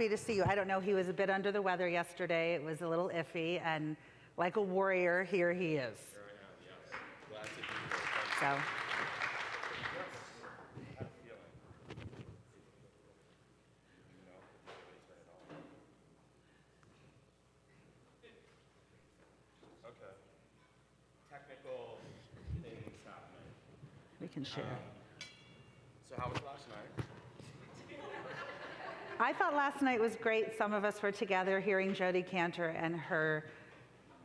happy to see you. I don't know, he was a bit under the weather yesterday. It was a little iffy, and like a warrior, here he is. Here I am, yes. Glad to be here. So. Technical things happening. We can share. So how was last night? I thought last night was great. Some of us were together hearing Jodi Kantor and her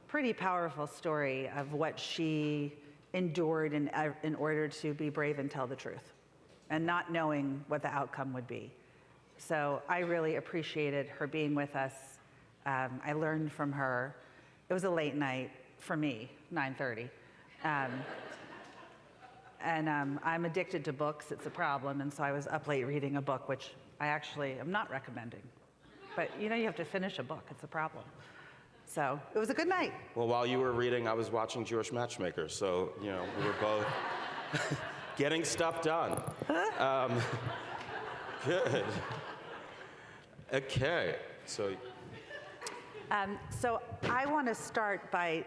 pretty powerful story of what she endured in order to be brave and tell the truth, and not knowing what the outcome would be. So I really appreciated her being with us. I learned from her. It was a late night for me, 9:30. I'm addicted to books, it's a problem, and so I was up late reading a book, which I actually am not recommending. But you know, you have to finish a book, it's a problem. So it was a good night. Well, while you were reading, I was watching Jewish Matchmaker, so, you know, we were both getting stuff done. Good. Okay, so I want to start by,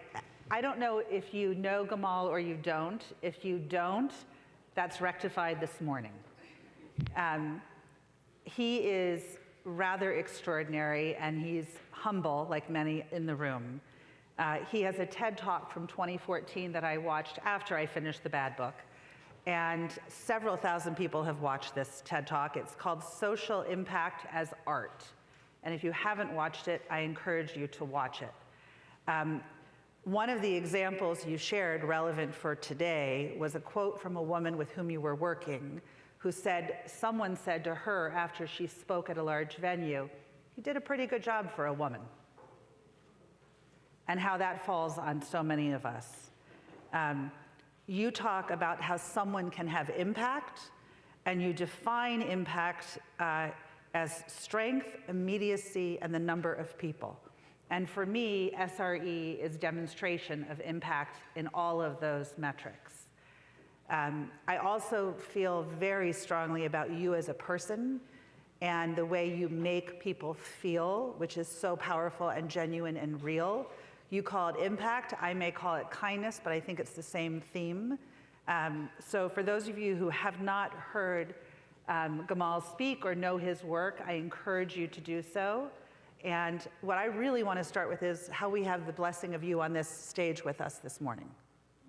I don't know if you know Gamal or you don't. If you don't, that's rectified this morning. He is rather extraordinary, and he's humble, like many in the room. He has a TED Talk from 2014 that I watched after I finished The Bad Book, and several thousand people have watched this TED Talk. It's called Social Impact as Art. And if you haven't watched it, I encourage you to watch it. One of the examples you shared relevant for today was a quote from a woman with whom you were working, who said, someone said to her after she spoke at a large venue, "You did a pretty good job for a woman." And how that falls on so many of us. You talk about how someone can have impact, and you define impact as strength, immediacy, and the number of people. And for me, SRE is demonstration of impact in all of those metrics. I also feel very strongly about you as a person and the way you make people feel, which is so powerful and genuine and real. You call it impact, I may call it kindness, but I think it's the same theme. So for those of you who have not heard Gamal speak or know his work, I encourage you to do so. And what I really want to start with is how we have the blessing of you on this stage with us this morning.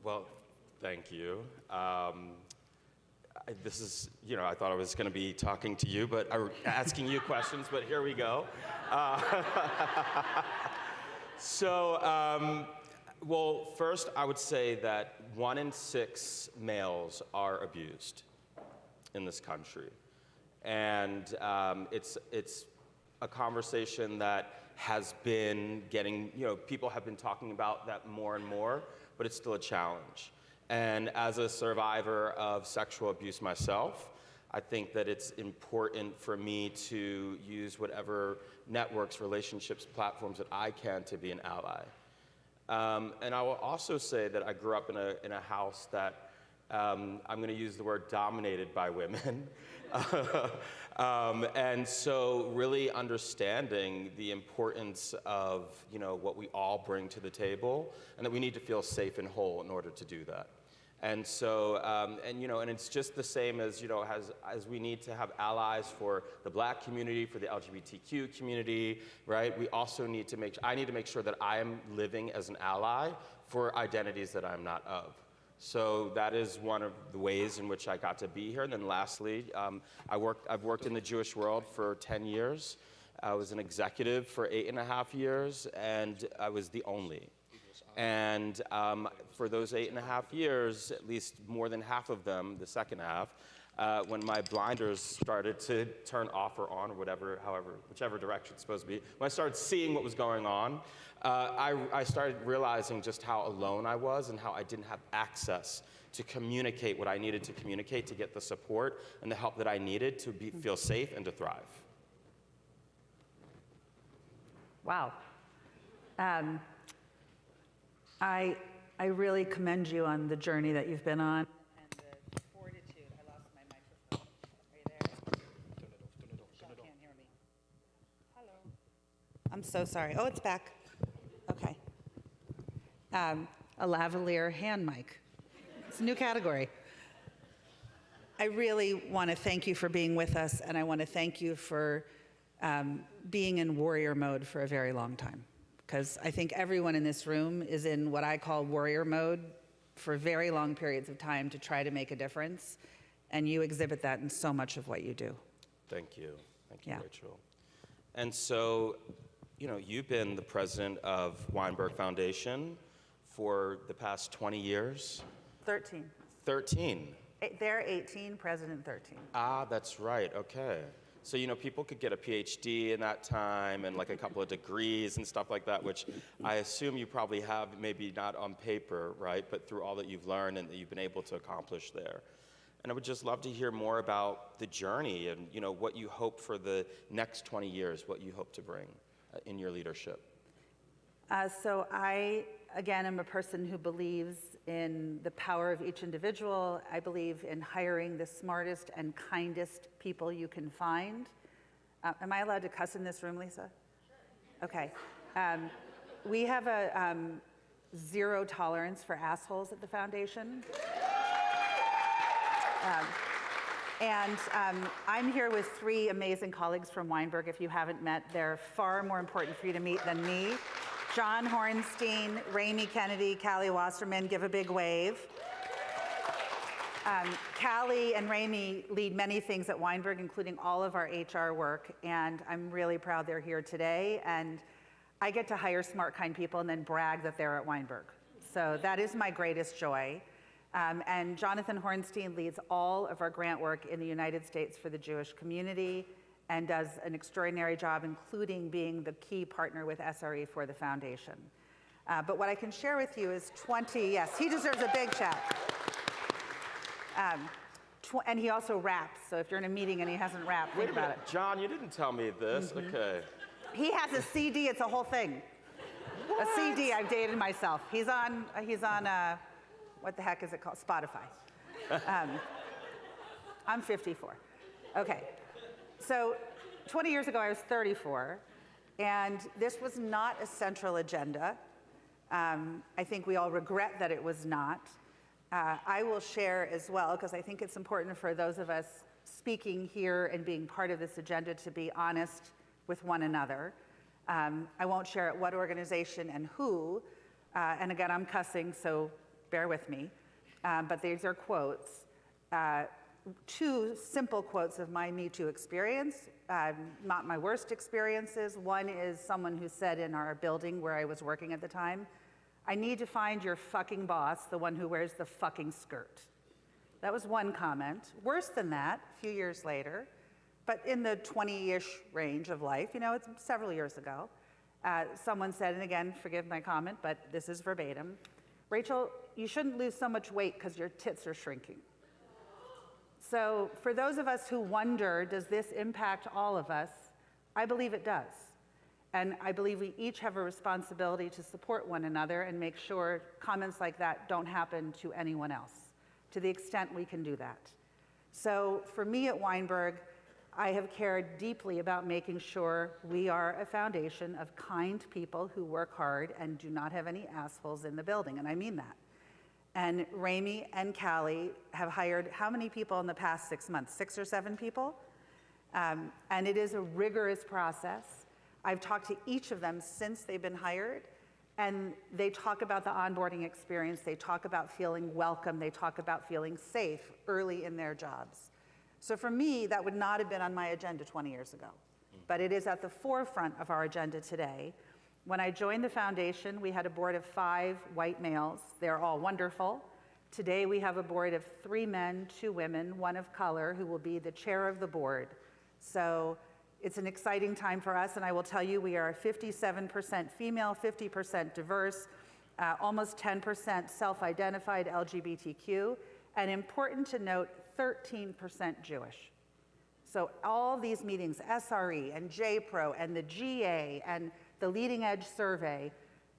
Well, thank you. This is, you know, I thought I was going to be talking to you, but asking you questions, but here we go. Well, first I would say that 1 in 6 males are abused in this country. And it's a conversation that has been getting, you know, people have been talking about that more and more, but it's still a challenge. And as a survivor of sexual abuse myself, I think that it's important for me to use whatever networks, relationships, platforms that I can to be an ally. And I will also say that I grew up in a house that I'm going to use the word dominated by women. And so really understanding the importance of, you know, what we all bring to the table, and that we need to feel safe and whole in order to do that. And so, and it's just the same as, as we need to have allies for the Black community, for the LGBTQ community, right? We also need to I need to make sure that I am living as an ally for identities that I'm not of. So that is one of the ways in which I got to be here. And then lastly, I've worked in the Jewish world for 10 years. I was an executive for 8.5 years, and I was the only. And for those 8.5 years, at least more than half of them, the second half, when my blinders started to turn off or on, or whichever direction it's supposed to be, when I started seeing what was going on, I started realizing just how alone I was and how I didn't have access to communicate what I needed to communicate to get the support and the help that I needed to feel safe and to thrive. Wow. I really commend you on the journey that you've been on and the fortitude. I lost my microphone. Are you there? Sean can't hear me. I'm so sorry. Oh, it's back. Okay. A lavalier hand mic. It's a new category. I really want to thank you for being with us, and I want to thank you for being in warrior mode for a very long time. Because I think everyone in this room is in what I call warrior mode for very long periods of time to try to make a difference. And you exhibit that in so much of what you do. Thank you. Thank you, Yeah. Rachel. And so, you've been the president of Weinberg Foundation for the past 20 years? 13. 13. They're 18, president 13. Ah, that's right, okay. So, people could get a PhD in that time and like a couple of degrees and stuff like that, which I assume you probably have, maybe not on paper, right? But through all that you've learned and that you've been able to accomplish there. And I would just love to hear more about the journey and, what you hope for the next 20 years, what you hope to bring in your leadership. So I, again, am a person who believes in the power of each individual. I believe in hiring the smartest and kindest people you can find. Am I allowed to cuss in this room, Lisa? Sure. Okay. We have a zero tolerance for assholes at the foundation. I'm here with 3 amazing colleagues from Weinberg. If you haven't met, they're far more important for you to meet than me. John Hornstein, Ramey Kennedy, Callie Wasserman, give a big wave. Callie and Ramey lead many things at Weinberg, including all of our HR work, and I'm really proud they're here today. And I get to hire smart, kind people and then brag that they're at Weinberg. So that is my greatest joy. And Jonathan Hornstein leads all of our grant work in the United States for the Jewish community and does an extraordinary job, including being the key partner with SRE for the foundation. But what I can share with you is yes, he deserves a big check. And he also raps, so if you're in a meeting and he hasn't rapped, think about it. John, you didn't tell me this. Mm-hmm. Okay. He has a CD, it's a whole thing. What? A CD, I've dated myself. He's on what the heck is it called? Spotify. I'm 54. Okay. So 20 years ago, I was 34, and this was not a central agenda. I think we all regret that it was not. I will share as well, because I think it's important for those of us speaking here and being part of this agenda to be honest with one another. I won't share at what organization and who, and again, I'm cussing, so bear with me. But these are quotes. 2 simple quotes of my Me Too experience, not my worst experiences. One is someone who said in our building where I was working at the time, "I need to find your fucking boss, the one who wears the fucking skirt." That was one comment. Worse than that, a few years later, but in the 20-ish range of life, it's several years ago, someone said, and again, forgive my comment, but this is verbatim, "Rachel, you shouldn't lose so much weight because your tits are shrinking." So for those of us who wonder, does this impact all of us? I believe it does. And I believe we each have a responsibility to support one another and make sure comments like that don't happen to anyone else, to the extent we can do that. So for me at Weinberg, I have cared deeply about making sure we are a foundation of kind people who work hard and do not have any assholes in the building, and I mean that. And Ramey and Callie have hired how many people in the past 6 months? 6 or 7 people? And it is a rigorous process. I've talked to each of them since they've been hired, and they talk about the onboarding experience, they talk about feeling welcome, they talk about feeling safe early in their jobs. So for me, that would not have been on my agenda 20 years ago, but it is at the forefront of our agenda today. When I joined the foundation, we had a board of 5 white males. They're all wonderful. Today, we have a board of 3 men, 2 women, 1 of color, who will be the chair of the board. So it's an exciting time for us, and I will tell you, we are 57% female, 50% diverse, almost 10% self-identified LGBTQ, and important to note, 13% Jewish. So all these meetings, SRE and JPRO and the GA and the Leading Edge Survey,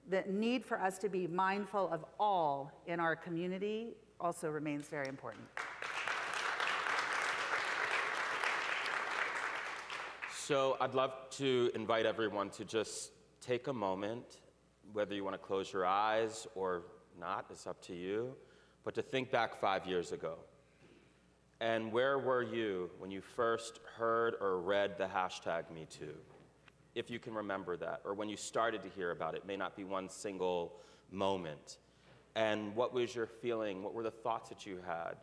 the need for us to be mindful of all in our community also remains very important. So I'd love to invite everyone to just take a moment, whether you want to close your eyes or not, it's up to you, but to think back 5 years ago. And where were you when you first heard or read the hashtag #MeToo? If you can remember that, or when you started to hear about it, may not be one single moment. And what was your feeling? What were the thoughts that you had?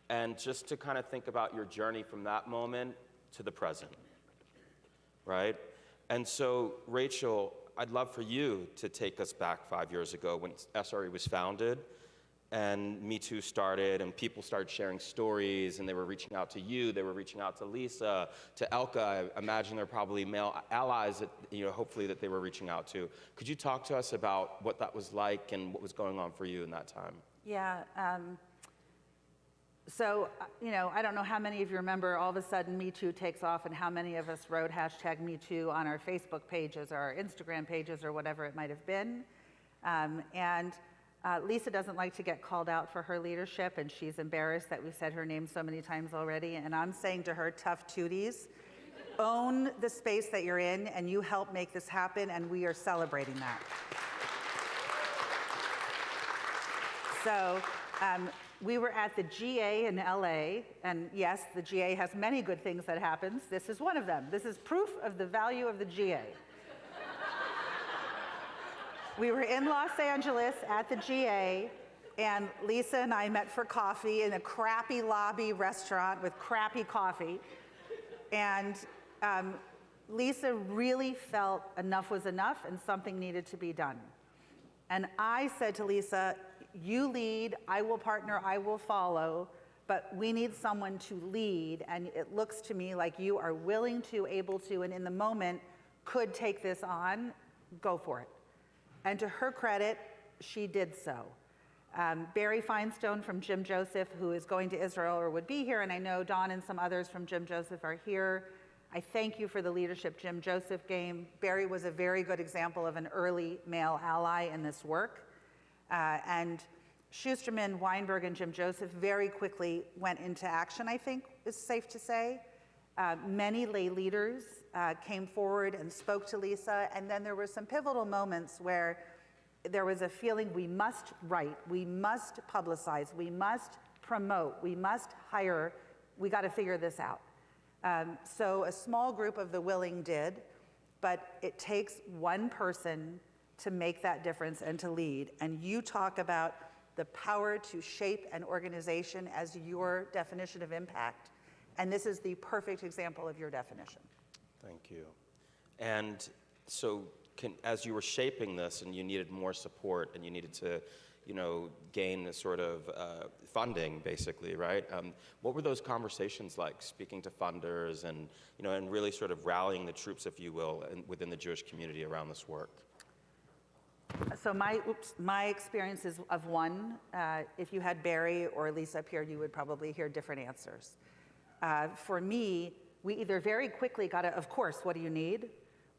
And just to kind of think about your journey from that moment to the present, right? And so, Rachel, I'd love for you to take us back 5 years ago when SRE was founded and Me Too started and people started sharing stories and they were reaching out to you, they were reaching out to Lisa, to Elka. I imagine there are probably male allies that, hopefully that they were reaching out to. Could you talk to us about what that was like and what was going on for you in that time? Yeah. So, I don't know how many of you remember all of a sudden Me Too takes off and how many of us wrote hashtag Me Too on our Facebook pages or our Instagram pages or whatever it might have been. Lisa doesn't like to get called out for her leadership, and she's embarrassed that we've said her name so many times already. And I'm saying to her, tough tooties, own the space that you're in, and you help make this happen, and we are celebrating that. So we were at the GA in LA, and yes, the GA has many good things that happens. This is one of them. This is proof of the value of the GA. We were in Los Angeles at the GA, and Lisa and I met for coffee in a crappy lobby restaurant with crappy coffee. And Lisa really felt enough was enough and something needed to be done. And I said to Lisa, you lead, I will partner, I will follow, but we need someone to lead. And it looks to me like you are willing to, able to, and in the moment could take this on, go for it. And to her credit, she did so. Barry Feinstein from Jim Joseph, who is going to Israel or would be here, and I know Dawn and some others from Jim Joseph are here. I thank you for the leadership Jim Joseph gave. Barry was a very good example of an early male ally in this work. And Schusterman, Weinberg, and Jim Joseph very quickly went into action, I think is safe to say. Many lay leaders came forward and spoke to Lisa, and then there were some pivotal moments where there was a feeling we must write, we must publicize, we must promote, we must hire, we got to figure this out. So a small group of the willing did, but it takes one person to make that difference and to lead. And you talk about the power to shape an organization as your definition of impact. And this is the perfect example of your definition. Thank you. And so as you were shaping this and you needed more support and you needed to, gain a sort of funding, basically, right? What were those conversations like, speaking to funders and, and really sort of rallying the troops, if you will, within the Jewish community around this work? So my experience is of one. If you had Barry or Lisa up here, you would probably hear different answers. For me, we either very quickly got of course, what do you need?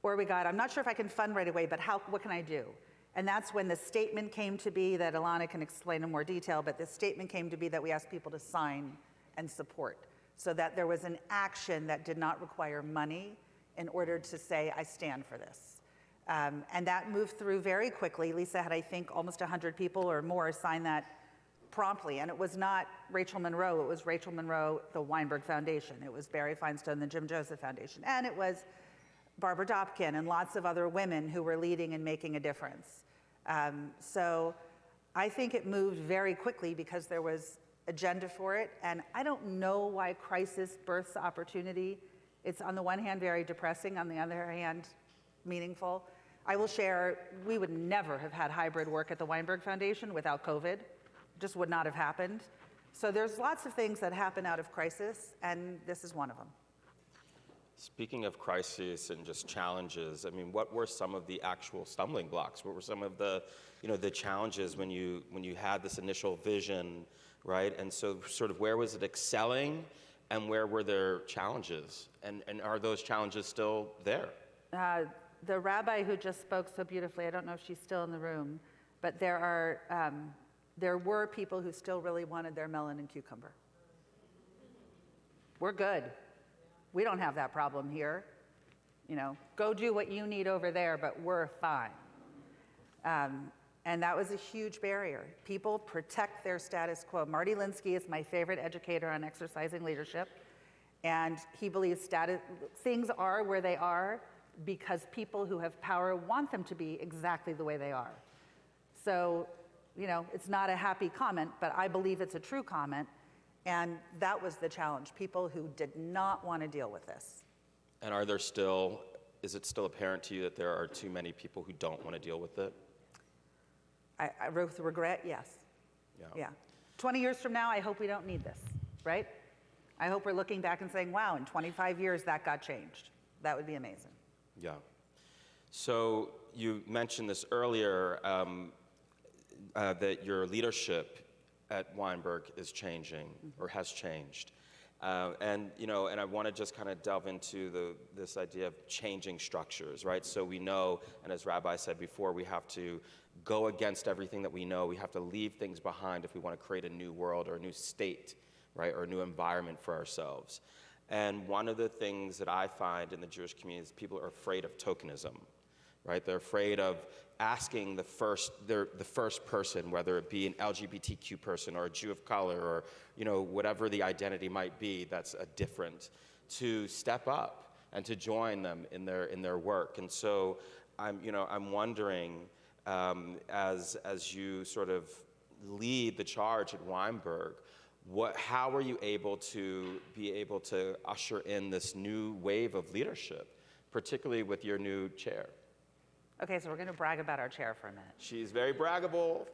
Or we got, I'm not sure if I can fund right away, but what can I do? And that's when the statement came to be that Ilana can explain in more detail, but the statement came to be that we asked people to sign and support so that there was an action that did not require money in order to say, I stand for this. And that moved through very quickly. Lisa had, I think, almost 100 people or more sign that promptly. And it was not Rachel Monroe, it was Rachel Monroe, the Weinberg Foundation. It was Barry Feinstein, the Jim Joseph Foundation. And it was Barbara Dopkin and lots of other women who were leading and making a difference. So I think it moved very quickly because there was agenda for it. And I don't know why crisis births opportunity. It's on the one hand very depressing, on the other hand meaningful. I will share, we would never have had hybrid work at the Weinberg Foundation without COVID. Just would not have happened. So there's lots of things that happen out of crisis, and this is one of them. Speaking of crisis and just challenges, I mean, what were some of the actual stumbling blocks? What were some of the, the challenges when you had this initial vision, right? And so sort of where was it excelling and where were there challenges? And are those challenges still there? The rabbi who just spoke so beautifully, I don't know if she's still in the room, but there were people who still really wanted their melon and cucumber. We're good. We don't have that problem here. Go do what you need over there, but we're fine. And that was a huge barrier. People protect their status quo. Marty Linsky is my favorite educator on exercising leadership, and he believes things are where they are because people who have power want them to be exactly the way they are. So, it's not a happy comment, but I believe it's a true comment, and that was the challenge, people who did not want to deal with this. And is it still apparent to you that there are too many people who don't want to deal with it? I with regret, yes. Yeah. 20 years from now, I hope we don't need this, right? I hope we're looking back and saying, wow, in 25 years, that got changed. That would be amazing. Yeah. So you mentioned this earlier, that your leadership at Weinberg is changing, or has changed. And I want to just kind of delve into this idea of changing structures, right? So we know, and as Rabbi said before, we have to go against everything that we know. We have to leave things behind if we want to create a new world or a new state, right, or a new environment for ourselves. And one of the things that I find in the Jewish community is people are afraid of tokenism, right? They're afraid of asking the first person, whether it be an LGBTQ person or a Jew of color or whatever the identity might be that's different, to step up and to join them in their work. And so I'm wondering, as you sort of lead the charge at Weinberg, how are you able to usher in this new wave of leadership, particularly with your new chair? Okay, so we're going to brag about our chair for a minute. She's very braggable.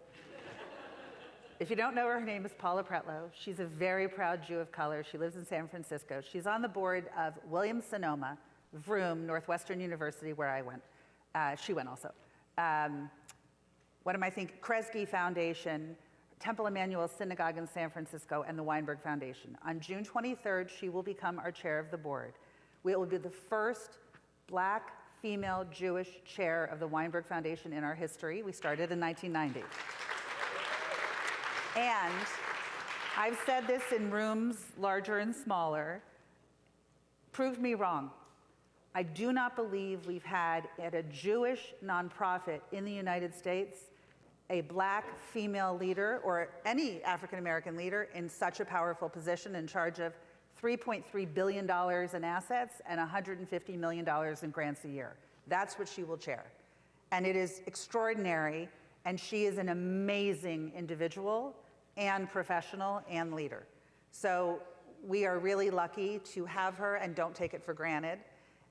If you don't know her name is Paula Pretlow. She's a very proud Jew of color. She lives in San Francisco. She's on the board of Williams-Sonoma, Vroom, Northwestern University, where I went. She went also. Kresge Foundation, Temple Emmanuel Synagogue in San Francisco, and the Weinberg Foundation. On June 23rd, she will become our chair of the board. We will be the first Black female Jewish chair of the Weinberg Foundation in our history. We started in 1990. And I've said this in rooms larger and smaller. Prove me wrong. I do not believe we've had at a Jewish nonprofit in the United States a Black female leader or any African American leader in such a powerful position in charge of $3.3 billion in assets and $150 million in grants a year. That's what she will chair. And it is extraordinary, and she is an amazing individual and professional and leader. So we are really lucky to have her and don't take it for granted.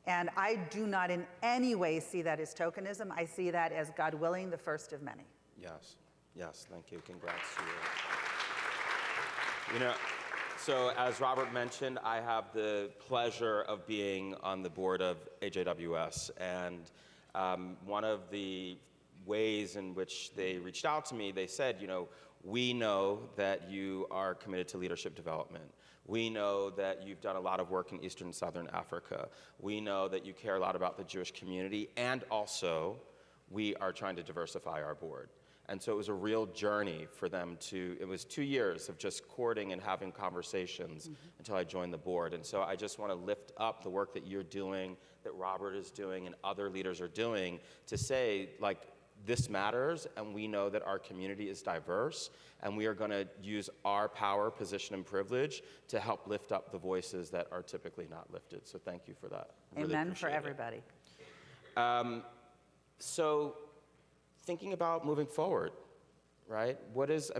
And I do not in any way see that as tokenism. I see that as, God willing, the first of many. Yes, thank you. Congrats to you. So as Robert mentioned, I have the pleasure of being on the board of AJWS, and one of the ways in which they reached out to me, they said, we know that you are committed to leadership development. We know that you've done a lot of work in Eastern and Southern Africa. We know that you care a lot about the Jewish community, and also we are trying to diversify our board. And so it was a real journey for them it was 2 years of just courting and having conversations until I joined the board. And so I just want to lift up the work that you're doing, that Robert is doing, and other leaders are doing to say, this matters, and we know that our community is diverse, and we are going to use our power, position, and privilege to help lift up the voices that are typically not lifted. So thank you for that. Amen for everybody. So thinking about moving forward, right? What is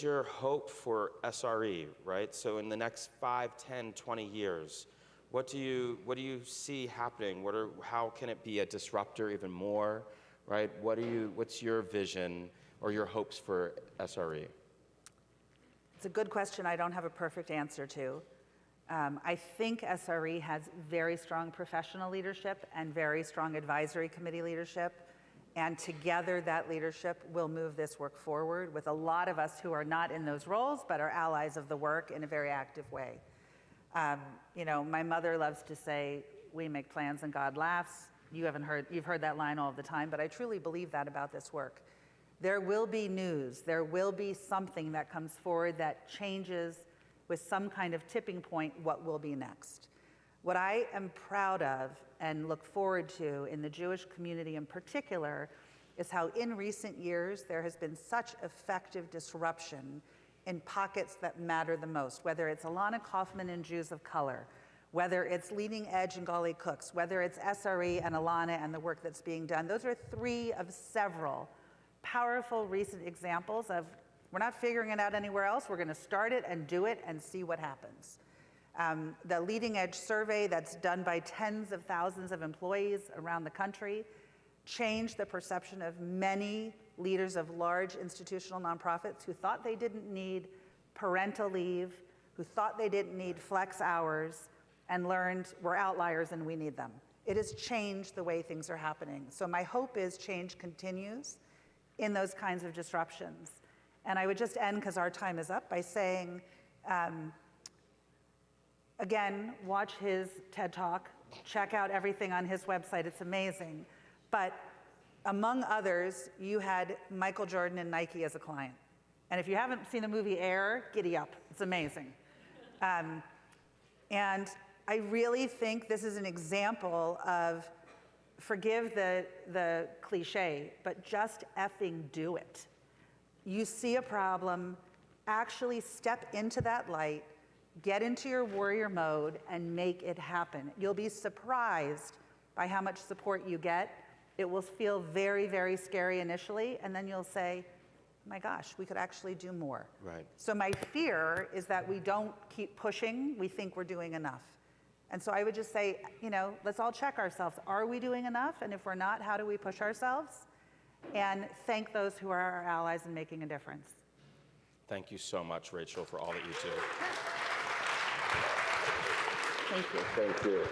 your hope for SRE, right? So in the next 5, 10, 20 years, what do you see happening? How can it be a disruptor even more, right? What's your vision or your hopes for SRE? It's a good question I don't have a perfect answer to. I think SRE has very strong professional leadership and very strong advisory committee leadership. And together, that leadership will move this work forward with a lot of us who are not in those roles, but are allies of the work in a very active way. My mother loves to say, we make plans and God laughs. You've heard that line all the time, but I truly believe that about this work. There will be news. There will be something that comes forward that changes with some kind of tipping point what will be next. What I am proud of and look forward to in the Jewish community in particular is how in recent years there has been such effective disruption in pockets that matter the most, whether it's Alana Kaufman and Jews of Color, whether it's Leading Edge and Gali Cooks, whether it's SRE and Alana and the work that's being done. Those are 3 of several powerful recent examples of we're not figuring it out anywhere else, we're gonna start it and do it and see what happens. The Leading Edge survey that's done by tens of thousands of employees around the country changed the perception of many leaders of large institutional nonprofits who thought they didn't need parental leave, who thought they didn't need flex hours, and learned we're outliers and we need them. It has changed the way things are happening. So my hope is change continues in those kinds of disruptions. And I would just end, because our time is up, by saying, again, watch his TED Talk, check out everything on his website, it's amazing. But among others, you had Michael Jordan and Nike as a client. And if you haven't seen the movie Air, giddy up, it's amazing. And I really think this is an example of, forgive the cliche, but just effing do it. You see a problem, actually step into that light, get into your warrior mode, and make it happen. You'll be surprised by how much support you get. It will feel very, very scary initially, and then you'll say, oh my gosh, we could actually do more. Right. So my fear is that we don't keep pushing, we think we're doing enough. And so I would just say, let's all check ourselves. Are we doing enough? And if we're not, how do we push ourselves? And thank those who are our allies in making a difference. Thank you so much, Rachel, for all that you do. Thank you. Thank you.